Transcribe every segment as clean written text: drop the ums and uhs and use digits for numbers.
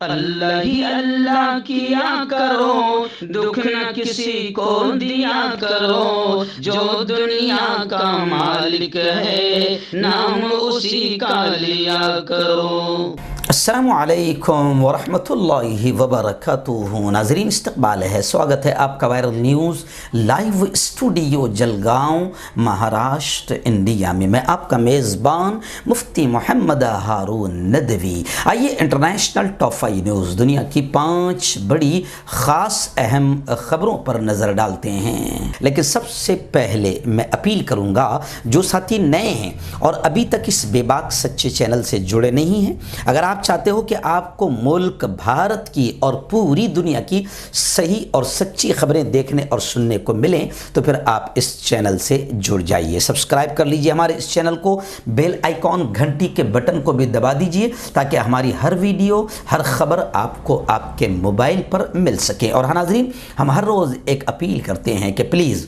اللہ ہی اللہ کیا کرو، دکھ نہ کسی کو دیا کرو، جو دنیا کا مالک ہے نام اسی کا لیا کرو۔ السلام علیکم ورحمۃ اللہ وبرکاتہ۔ ناظرین، استقبال ہے، سواگت ہے آپ کا viral news live studio Jalgaon, Maharashtra, India میں۔ میں آپ کا میزبان مفتی محمد ہارون ندوی۔ آئیے انٹرنیشنل ٹاپ 5 نیوز، دنیا کی 5 بڑی خاص اہم خبروں پر نظر ڈالتے ہیں۔ لیکن سب سے پہلے میں اپیل کروں گا، جو ساتھی نئے ہیں اور ابھی تک اس بے باک سچے چینل سے جڑے نہیں ہیں، اگر آپ چاہتے ہو کہ آپ کو ملک بھارت کی اور پوری دنیا کی صحیح اور سچی خبریں دیکھنے اور سننے کو ملیں، تو پھر آپ اس چینل سے جڑ جائیے۔ سبسکرائب کر لیجئے ہمارے اس چینل کو، بیل آئیکن گھنٹی کے بٹن کو بھی دبا دیجئے تاکہ ہماری ہر ویڈیو، ہر خبر آپ کو آپ کے موبائل پر مل سکے۔ اور ہاں ناظرین، ہم ہر روز ایک اپیل کرتے ہیں کہ پلیز،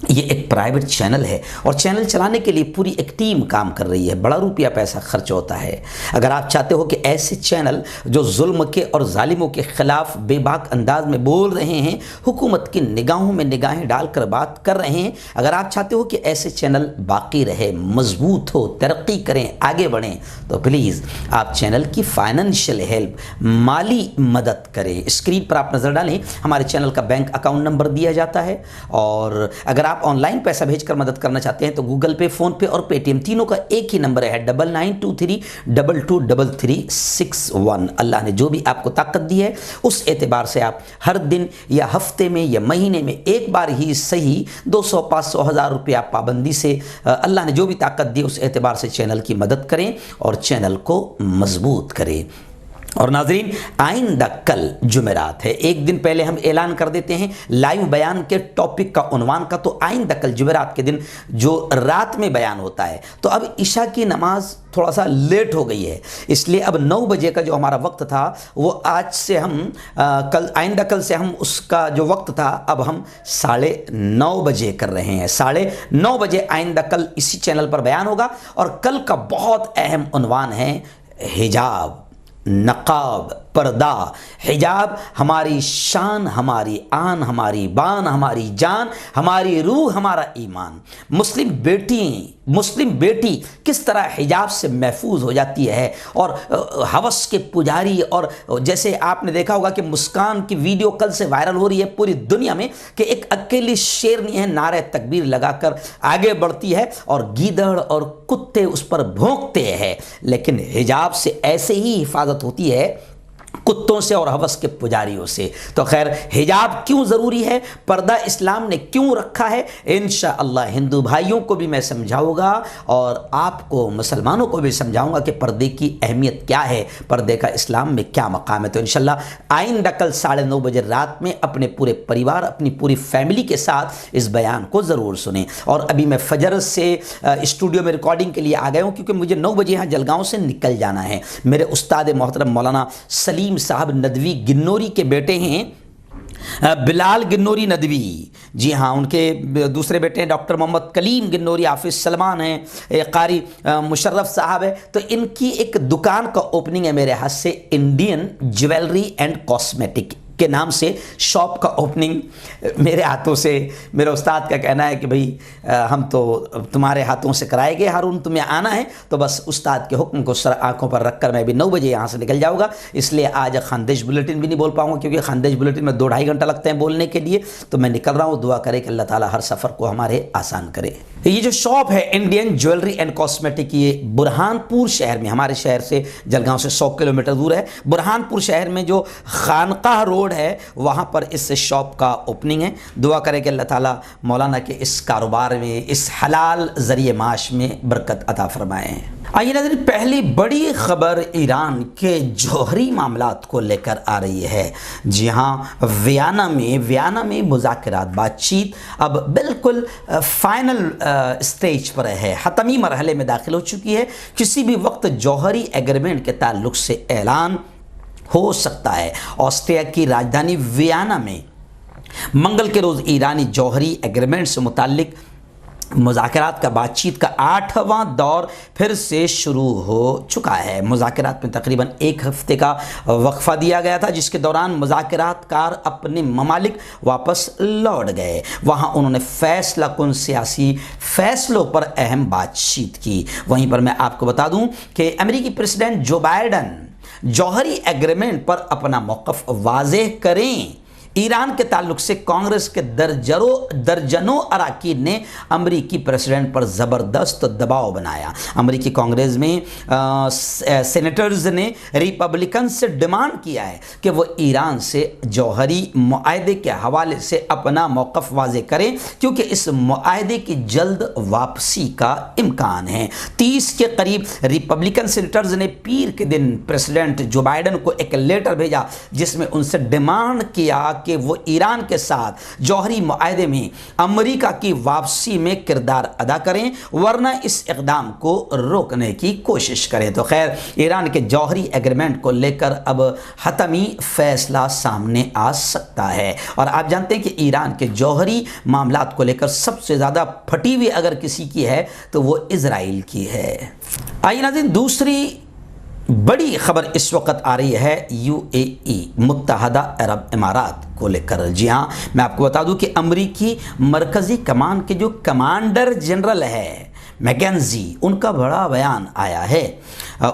یہ ایک پرائیویٹ چینل ہے اور چینل چلانے کے لیے پوری ایک ٹیم کام کر رہی ہے، بڑا روپیہ پیسہ خرچ ہوتا ہے۔ اگر آپ چاہتے ہو کہ ایسے چینل جو ظلم کے اور ظالموں کے خلاف بے باک انداز میں بول رہے ہیں، حکومت کی نگاہوں میں نگاہیں ڈال کر بات کر رہے ہیں، اگر آپ چاہتے ہو کہ ایسے چینل باقی رہے، مضبوط ہو، ترقی کریں، آگے بڑھیں، تو پلیز آپ چینل کی فائنینشیل ہیلپ، مالی مدد کریں۔ اسکرین پر آپ نظر ڈالیں، ہمارے چینل کا بینک اکاؤنٹ نمبر دیا جاتا ہے، اور اگر آپ آن لائن پیسہ بھیج کر مدد کرنا چاہتے ہیں تو گوگل پے، فون پے اور پے ٹی ایم تینوں کا ایک ہی نمبر ہے 9923223361۔ اللہ نے جو بھی آپ کو طاقت دی ہے، اس اعتبار سے آپ ہر دن یا ہفتے میں یا مہینے میں ایک بار ہی صحیح 200، 500، 1000 روپیہ پابندی سے اللہ نے جو بھی طاقت دی اس اعتبار سے چینل کی مدد کریں اور چینل کو مضبوط کریں۔ اور ناظرین، آئندہ کل جمعرات ہے، ایک دن پہلے ہم اعلان کر دیتے ہیں لائیو بیان کے ٹاپک کا، عنوان کا۔ تو آئندہ کل جمعرات کے دن جو رات میں بیان ہوتا ہے، تو اب عشاء کی نماز تھوڑا سا لیٹ ہو گئی ہے، اس لیے اب 9 بجے کا جو ہمارا وقت تھا وہ آج سے ہم آئندہ کل سے ہم اس کا جو وقت تھا اب ہم 9:30 بجے کر رہے ہیں۔ 9:30 بجے آئندہ کل اسی چینل پر بیان ہوگا، اور کل کا بہت اہم عنوان ہے حجاب، نقاب، پردہ۔ حجاب ہماری شان، ہماری آن، ہماری بان، ہماری جان، ہماری روح، ہمارا ایمان۔ مسلم بیٹی کس طرح حجاب سے محفوظ ہو جاتی ہے، اور ہوس کے پجاری، اور جیسے آپ نے دیکھا ہوگا کہ مسکان کی ویڈیو کل سے وائرل ہو رہی ہے پوری دنیا میں کہ ایک اکیلی شیرنی ہے، نعرہ تکبیر لگا کر آگے بڑھتی ہے اور گیدڑ اور کتے اس پر بھونکتے ہیں، لیکن حجاب سے ایسے ہی حفاظت ہوتی ہے کتوں سے اور ہوس کے پجاریوں سے۔ تو خیر، حجاب کیوں ضروری ہے، پردہ اسلام نے کیوں رکھا ہے، انشاءاللہ ہندو بھائیوں کو بھی میں سمجھاؤں گا اور آپ کو مسلمانوں کو بھی سمجھاؤں گا کہ پردے کی اہمیت کیا ہے، پردے کا اسلام میں کیا مقام ہے۔ تو انشاءاللہ آئندہ کل 9:30 بجے رات میں اپنے پورے پریوار، اپنی پوری فیملی کے ساتھ اس بیان کو ضرور سنیں۔ اور ابھی میں فجر سے اسٹوڈیو میں ریکارڈنگ کے لیے آ گیا ہوں، کیونکہ مجھے 9 بجے یہاں جلگاؤں سے نکل جانا ہے۔ میرے استاد محترم مولانا سلیم صاحب ندوی گنوری کے بیٹے ہیں، بلال گنوری ندوی، جی ہاں، ان کے دوسرے بیٹے ہیں ڈاکٹر محمد کلیم گنوری، حافظ سلمان ہیں، قاری مشرف صاحب ہے۔ تو ان کی ایک دکان کا اوپننگ ہے میرے ہاتھ سے، انڈین جیولری اینڈ کاسمیٹک کے نام سے شاپ کا اوپننگ میرے ہاتھوں سے۔ میرے استاد کا کہنا ہے کہ بھئی ہم تو تمہارے ہاتھوں سے کرائے گے ہارون، تمہیں آنا ہے تو بس استاد کے حکم کو سر آنکھوں پر رکھ کر میں بھی 9 بجے یہاں سے نکل جاؤں گا۔ اس لیے آج خاندیش بلیٹن بھی نہیں بول پاؤں گا، کیونکہ خاندیش بلیٹن میں 2-2.5 گھنٹہ لگتے ہیں بولنے کے لیے، تو میں نکل رہا ہوں۔ دعا کرے کہ اللہ تعالیٰ ہر سفر کو ہمارے آسان کرے۔ یہ جو شاپ ہے انڈین جیولری اینڈ کاسمیٹک، یہ برہان پور شہر میں، ہمارے شہر سے جلگاؤں سے 100 کلومیٹر دور ہے۔ برہان پور شہر میں جو خانقاہ روڈ ہے وہاں پر اس شاپ کا اوپننگ ہے۔ دعا کرے کہ اللہ تعالیٰ مولانا کے اس کاروبار میں، اس حلال ذریعہ معاش میں برکت عطا فرمائے۔ آئیے ناظرین، پہلی بڑی خبر ایران کے جوہری معاملات کو لے کر آ رہی ہے۔ جی ہاں، ویانا میں مذاکرات، بات چیت اب بالکل فائنل سٹیج پر ہے، حتمی مرحلے میں داخل ہو چکی ہے۔ کسی بھی وقت جوہری ایگریمنٹ کے تعلق سے اعلان ہو سکتا ہے۔ آسٹریا کی راجدھانی ویانا میں منگل کے روز ایرانی جوہری ایگریمنٹ سے متعلق مذاکرات کا بات چیت کا 8واں دور پھر سے شروع ہو چکا ہے۔ مذاکرات میں تقریباً 1 ہفتے کا وقفہ دیا گیا تھا، جس کے دوران مذاکرات کار اپنے ممالک واپس لوٹ گئے۔ وہاں انہوں نے فیصلہ کن سیاسی فیصلوں پر اہم بات چیت کی۔ وہیں پر میں آپ کو بتا دوں کہ امریکی پریزیڈنٹ جو بائیڈن جوہری ایگریمنٹ پر اپنا موقف واضح کریں۔ ایران کے تعلق سے کانگریس کے درجنوں اراکین نے امریکی پریزیڈنٹ پر زبردست دباؤ بنایا۔ امریکی کانگریس میں سینیٹرز نے ریپبلکن سے ڈیمانڈ کیا ہے کہ وہ ایران سے جوہری معاہدے کے حوالے سے اپنا موقف واضح کریں، کیونکہ اس معاہدے کی جلد واپسی کا امکان ہے۔ 30 کے قریب ریپبلکن سینیٹرز نے پیر کے دن پریزیڈنٹ جو بائیڈن کو ایک لیٹر بھیجا، جس میں ان سے ڈیمانڈ کیا کہ وہ ایران کے ساتھ جوہری معاہدے میں امریکہ کی واپسی میں کردار ادا کریں، ورنہ اس اقدام کو روکنے کی کوشش کریں۔ تو خیر، ایران کے جوہری ایگریمنٹ کو لے کر اب حتمی فیصلہ سامنے آ سکتا ہے، اور آپ جانتے ہیں کہ ایران کے جوہری معاملات کو لے کر سب سے زیادہ پھٹی ہوئی اگر کسی کی ہے تو وہ اسرائیل کی ہے۔ آئیے ناظرین، دوسری بڑی خبر اس وقت آ رہی ہے UAE متحدہ عرب امارات کو لے کر۔ جی ہاں، میں آپ کو بتا دوں کہ امریکی مرکزی کمان کے جو کمانڈر جنرل ہے میکنزی، ان کا بڑا بیان آیا ہے۔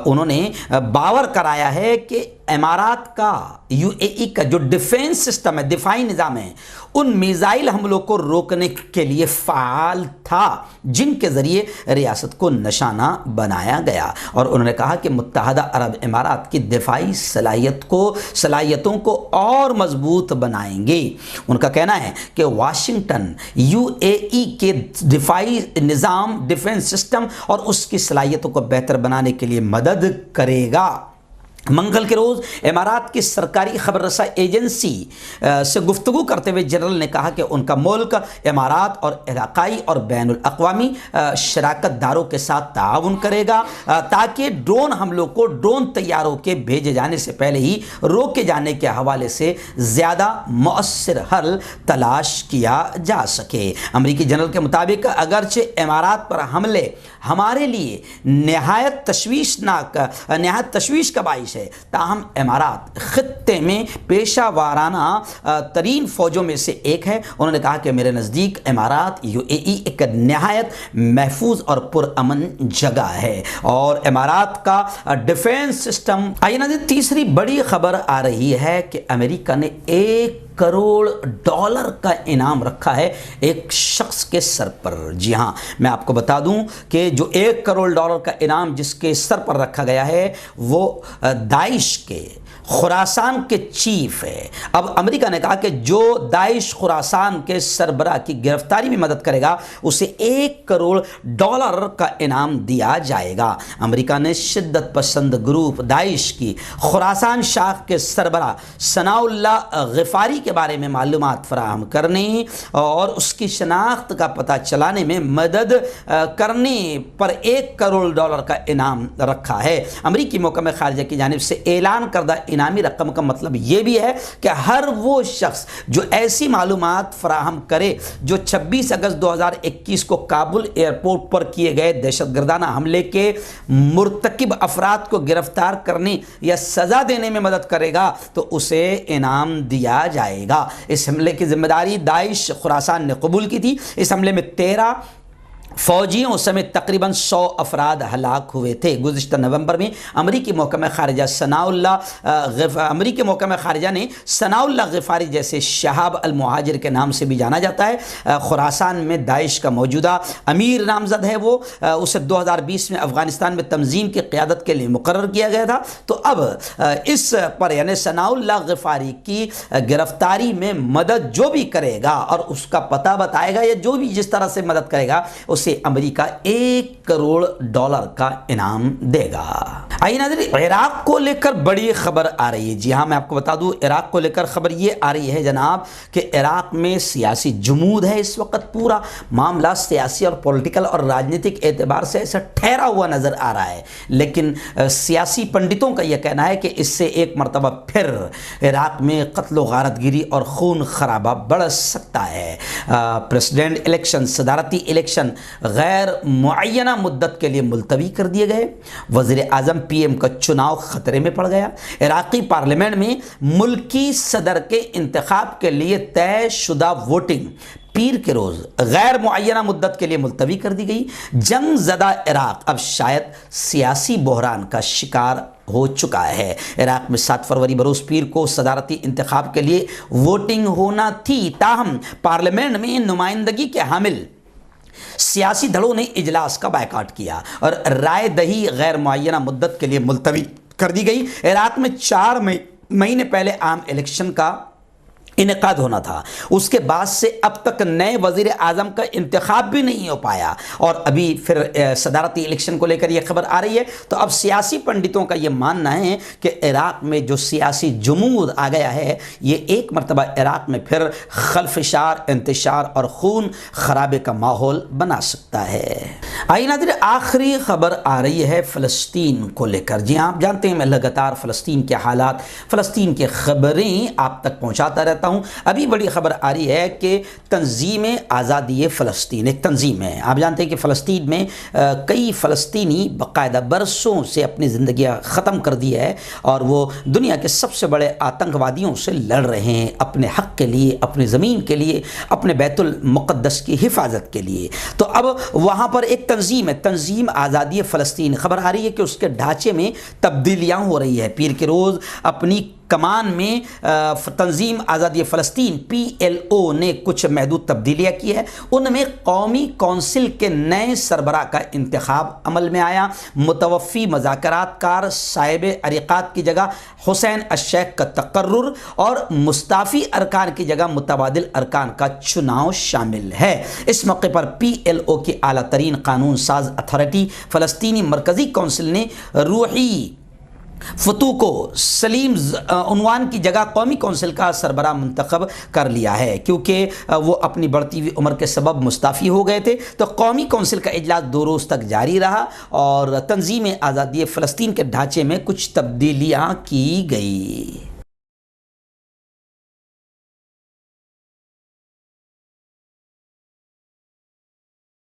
انہوں نے باور کرایا ہے کہ امارات کا UAE کا جو ڈیفینس سسٹم ہے، دفاعی نظام ہے، ان میزائل حملوں کو روکنے کے لیے فعال تھا جن کے ذریعے ریاست کو نشانہ بنایا گیا، اور انہوں نے کہا کہ متحدہ عرب امارات کی دفاعی صلاحیتوں کو اور مضبوط بنائیں گے۔ ان کا کہنا ہے کہ واشنگٹن UAE کے دفاعی نظام، ڈیفینس سسٹم اور اس کی صلاحیتوں کو بہتر بنانے کے لیے مدد کرے گا۔ منگل کے روز امارات کی سرکاری خبر رساں ایجنسی سے گفتگو کرتے ہوئے جنرل نے کہا کہ ان کا ملک امارات اور علاقائی اور بین الاقوامی شراکت داروں کے ساتھ تعاون کرے گا تاکہ ڈرون حملوں کو ڈرون طیاروں کے بھیجے جانے سے پہلے ہی روکے جانے کے حوالے سے زیادہ مؤثر حل تلاش کیا جا سکے۔ امریکی جنرل کے مطابق اگرچہ امارات پر حملے ہمارے لیے نہایت تشویش کا باعث ہے، تاہم امارات خطے میں پیشہ وارانہ ترین فوجوں میں سے ایک ہے۔ انہوں نے کہا کہ میرے نزدیک امارات UAE ایک نہایت محفوظ اور پرامن جگہ ہے، اور امارات کا ڈیفینس سسٹم۔ آئیے ناظرین، تیسری بڑی خبر آ رہی ہے کہ امریکہ نے $1 کروڑ کا انعام رکھا ہے ایک شخص کے سر پر۔ جی ہاں، میں آپ کو بتا دوں کہ جو $1 کروڑ کا انعام جس کے سر پر رکھا گیا ہے وہ داعش کے خراسان کے چیف ہے۔ اب امریکہ نے کہا کہ جو داعش خراسان کے سربراہ کی گرفتاری میں مدد کرے گا اسے $1 کروڑ کا انعام دیا جائے گا۔ امریکہ نے شدت پسند گروپ داعش کی خراسان شاخ کے سربراہ ثناء اللہ غفاری کے بارے میں معلومات فراہم کرنے اور اس کی شناخت کا پتہ چلانے میں مدد کرنے پر $1 کروڑ کا انعام رکھا ہے۔ امریکی محکمہ خارجہ کی جانب سے اعلان کردہ انعامی رقم کا مطلب یہ بھی ہے کہ ہر وہ شخص جو ایسی معلومات فراہم کرے جو 26 اگست 2021 کو کابل ایئرپورٹ پر کیے گئے دہشت گردانہ حملے کے مرتکب افراد کو گرفتار کرنے یا سزا دینے میں مدد کرے گا تو اسے انعام دیا جائے گا۔ اس حملے کی ذمہ داری داعش خراسان نے قبول کی تھی۔ اس حملے میں 13 فوجیوں سمیت تقریباً 100 افراد ہلاک ہوئے تھے۔ گزشتہ نومبر میں امریکی محکمہ خارجہ نے ثناء اللہ غفاری جیسے شہاب المہاجر کے نام سے بھی جانا جاتا ہے۔ خراسان میں داعش کا موجودہ امیر نامزد ہے، وہ اسے 2020 میں افغانستان میں تنظیم کی قیادت کے لیے مقرر کیا گیا تھا۔ تو اب اس پر یعنی ثناء اللہ غفاری کی گرفتاری میں مدد جو بھی کرے گا اور اس کا پتہ بتائے گا یا جو بھی جس طرح سے مدد کرے گا اسے امریکہ $1 کروڑ کا انعام دے گا۔ آئیے ناظرین، عراق کو لے کر بڑی خبر آ رہی ہے۔ جی ہاں، میں آپ کو بتا دوں عراق کو لے کر خبر یہ آ رہی ہے جناب کہ عراق میں سیاسی جمود ہے۔ اس وقت پورا معاملہ سیاسی اور پولیٹیکل اور راجنیتک اعتبار سے ایسا ٹھہرا ہوا نظر آ رہا ہے، لیکن سیاسی پنڈتوں کا یہ کہنا ہے کہ اس سے ایک مرتبہ پھر عراق میں قتل و غارت گری اور خون خرابہ بڑھ سکتا ہے۔ پریزیڈنٹ الیکشن، صدارتی الیکشن غیر معینہ مدت کے لیے ملتوی کر دیے گئے۔ وزیر اعظم پی ایم کا چناؤ خطرے میں پڑ گیا۔ عراقی پارلیمنٹ میں ملکی صدر کے انتخاب کے لیے طے شدہ ووٹنگ پیر کے روز غیر معینہ مدت کے لیے ملتوی کر دی گئی۔ جنگ زدہ عراق اب شاید سیاسی بحران کا شکار ہو چکا ہے۔ عراق میں 7 فروری بروز پیر کو صدارتی انتخاب کے لیے ووٹنگ ہونا تھی، تاہم پارلیمنٹ میں نمائندگی کے حامل سیاسی دھڑوں نے اجلاس کا بائیکاٹ کیا اور رائے دہی غیر معینہ مدت کے لیے ملتوی کر دی گئی۔ عراق میں 4 مہینے پہلے عام الیکشن کا انعقاد ہونا تھا، اس کے بعد سے اب تک نئے وزیر اعظم کا انتخاب بھی نہیں ہو پایا، اور ابھی پھر صدارتی الیکشن کو لے کر یہ خبر آ رہی ہے۔ تو اب سیاسی پنڈتوں کا یہ ماننا ہے کہ عراق میں جو سیاسی جمود آ گیا ہے، یہ ایک مرتبہ عراق میں پھر خلفشار، انتشار اور خون خرابے کا ماحول بنا سکتا ہے۔ آئیے ناظرین، آخری خبر آ رہی ہے فلسطین کو لے کر۔ جی آپ جانتے ہیں میں لگاتار فلسطین کے حالات، فلسطین کی خبریں آپ تک پہنچاتا رہتا ہوں۔ ابھی بڑی خبر آ رہی ہے کہ تنظیم آزادی فلسطین ایک تنظیم ہے۔ آپ جانتے ہیں کہ فلسطین میں کئی فلسطینی باقاعدہ برسوں سے اپنی زندگیاں ختم کر دی ہے، اور وہ دنیا کے سب سے بڑے آتنکوادیوں سے لڑ رہے ہیں اپنے حق کے لیے، اپنی زمین کے لیے، اپنے بیت المقدس کی حفاظت کے لیے۔ تو اب وہاں پر ایک تنظیم ہے، تنظیم آزادی فلسطین۔ خبر آ رہی ہے کہ اس کے ڈھانچے میں تبدیلیاں ہو رہی ہے۔ پیر کے روز اپنی کمان میں تنظیم آزادی فلسطین PLO نے کچھ محدود تبدیلیاں کی ہے۔ ان میں قومی کونسل کے نئے سربراہ کا انتخاب عمل میں آیا۔ متوفی مذاکرات کار صاحب عریقات کی جگہ حسین الشیخ کا تقرر اور مستعفی ارکان کی جگہ متبادل ارکان کا چناؤ شامل ہے۔ اس موقع پر PLO کی اعلیٰ ترین قانون ساز اتھارٹی فلسطینی مرکزی کونسل نے روحی فتو کو سلیم عنوان کی جگہ قومی کونسل کا سربراہ منتخب کر لیا ہے، کیونکہ وہ اپنی بڑھتی ہوئی عمر کے سبب مستعفی ہو گئے تھے۔ تو قومی کونسل کا اجلاس 2 روز تک جاری رہا اور تنظیم آزادی فلسطین کے ڈھانچے میں کچھ تبدیلیاں کی گئی۔